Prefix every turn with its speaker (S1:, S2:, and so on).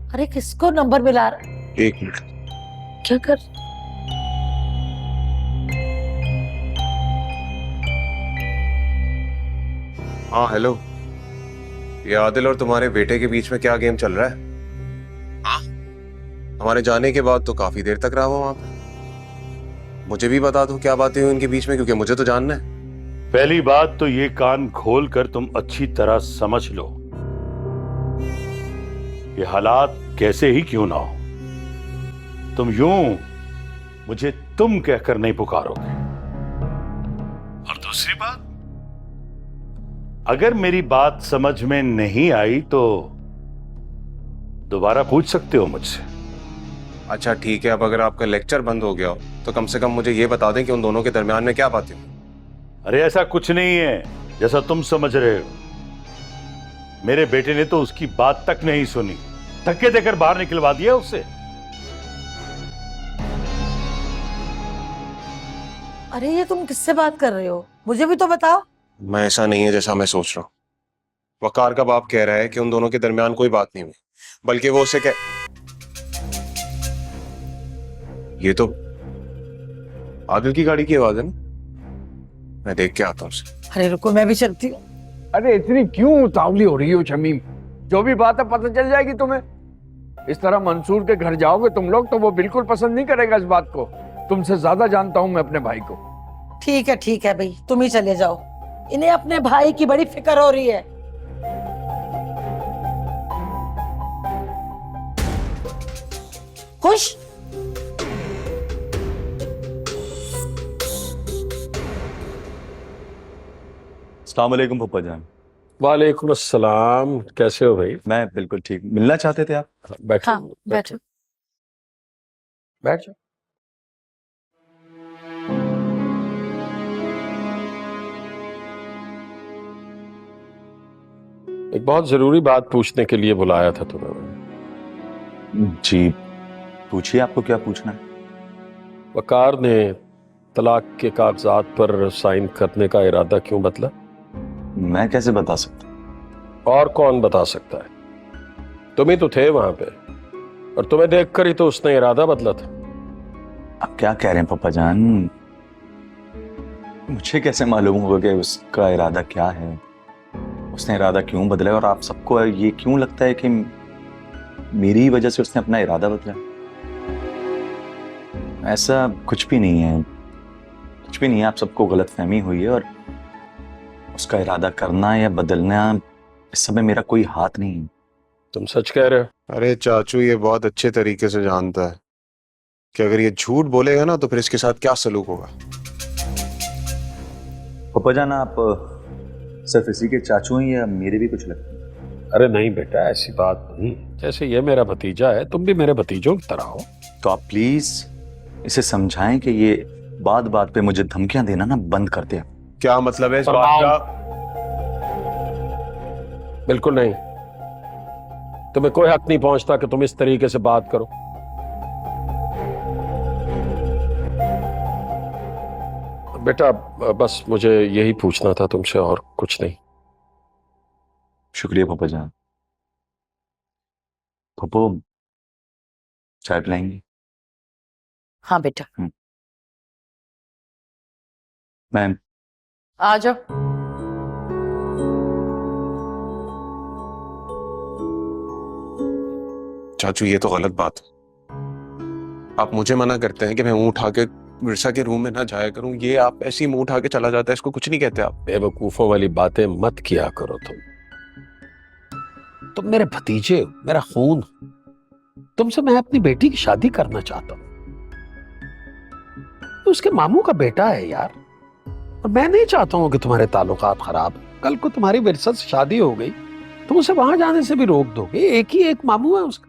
S1: अरे किसको नंबर मिला रहा?
S2: एक मिनट।
S1: क्या कर?
S2: हाँ हेलो, ये आदिल और तुम्हारे बेटे के बीच में क्या गेम चल रहा है? हाँ, हमारे जाने के बाद तो काफी देर तक रहा वो वहां पे। मुझे भी बता दो क्या बातें हुई उनके बीच में, क्योंकि मुझे तो जानना है।
S3: पहली बात तो ये कान खोल कर तुम अच्छी तरह समझ लो कि हालात कैसे ही क्यों ना हो, तुम यूं मुझे तुम कहकर नहीं पुकारोगे। और दूसरी बात, अगर मेरी बात समझ में नहीं आई तो दोबारा पूछ सकते हो मुझसे।
S2: अच्छा ठीक है, अब अगर आपका लेक्चर बंद हो गया हो तो कम से कम मुझे ये बता दें कि उन दोनों के दरमियान में क्या बातें हुई।
S3: अरे ऐसा कुछ नहीं है जैसा तुम समझ रहे हो। मेरे बेटे ने तो उसकी बात तक नहीं सुनी, धक्के देकर बाहर निकलवा दिया उसे।
S1: अरे ये तुम किससे बात कर रहे हो? मुझे भी तो बताओ।
S2: मैं ऐसा नहीं है जैसा मैं सोच रहा हूँ। वकार का बाप कह रहा है कि उन दोनों के दरमियान कोई बात नहीं हुई, बल्कि वो उसे ये तो आदिल की गाड़ी की आवाज है ना, मैं देख के आता हूँ उसे।
S1: अरे रुको, मैं भी चलती हूँ।
S4: अरे इतनी क्यों उतावली हो रही हो शमीम? जो भी बात है पता चल जाएगी तुम्हें। इस तरह मंसूर के घर जाओगे तुम लोग तो वो बिल्कुल पसंद नहीं करेगा इस बात को। तुमसे ज्यादा जानता हूं मैं अपने भाई को।
S1: ठीक है भाई, तुम ही चले जाओ। इन्हें अपने भाई की बड़ी फिक्र हो रही है। खुश?
S5: अस्सलाम वालेकुम पप्पा जान।
S4: वालेकुम अस्सलाम, कैसे हो भाई?
S5: मैं बिल्कुल ठीक। मिलना चाहते थे आप?
S4: बैठो
S1: हाँ बैठो।
S4: बैठ जाओ। एक बहुत जरूरी बात पूछने के लिए बुलाया था तुम्हें मैंने।
S5: जी पूछिए, आपको क्या पूछना है?
S4: वकार ने तलाक के कागजात पर साइन करने का इरादा क्यों बदला?
S5: मैं कैसे बता सकता?
S4: और कौन बता सकता है? तुम ही तो थे वहां पे, और तुम्हें देखकर ही तो उसने इरादा बदला था।
S5: आप क्या कह रहे हैं पप्पा जान? मुझे कैसे मालूम होगा कि उसका इरादा क्या है, उसने इरादा क्यों बदला, और आप सबको ये क्यों लगता है कि मेरी ही वजह से उसने अपना इरादा बदला? ऐसा कुछ भी नहीं है, कुछ भी नहीं है। आप सबको गलतफहमी हुई है, और उसका इरादा करना या बदलना इस सब में मेरा कोई हाथ नहीं है।
S4: तुम सच कह रहे हो?
S2: अरे चाचू ये बहुत अच्छे तरीके से जानता है कि अगर ये झूठ बोलेगा ना तो फिर इसके साथ क्या सलूक होगा।
S5: पप्पा जान आप सिर्फ इसी के चाचू हैं या मेरे भी कुछ लगते हैं?
S4: अरे नहीं बेटा, ऐसी बात नहीं। जैसे ये मेरा भतीजा है, तुम भी मेरे भतीजों की तरह हो।
S5: तो आप प्लीज इसे समझाएं कि ये बात बात पे मुझे धमकियां देना ना बंद कर दे।
S2: क्या मतलब है इस बात का?
S4: बिल्कुल नहीं। तुम्हें कोई हक नहीं पहुंचता कि तुम इस तरीके से बात करो। बेटा बस मुझे यही पूछना था तुमसे, और कुछ नहीं।
S5: शुक्रिया पप्पा जान। पप्पो चाय पिलाएंगे?
S1: हाँ बेटा,
S5: मैम
S1: आ जाओ।
S2: चाचू ये तो गलत बात है। आप मुझे मना करते हैं कि मैं मुंह उठा के विरसा के रूम में ना जाया करूं, ये आप ऐसे ही मुंह उठा के चला जाता है, इसको कुछ नहीं कहते आप।
S4: बेवकूफों वाली बातें मत किया करो तुम मेरे भतीजे हो, मेरा खून हो। तुमसे मैं अपनी बेटी की शादी करना चाहता हूं। तो उसके मामू का बेटा है यार, और मैं नहीं चाहता हूं कि तुम्हारे ताल्लुकात खराब हो। कल को तुम्हारी विरसा से शादी हो गई, तुम उसे वहां जाने से भी रोक दोगे। एक ही एक मामू है उसका।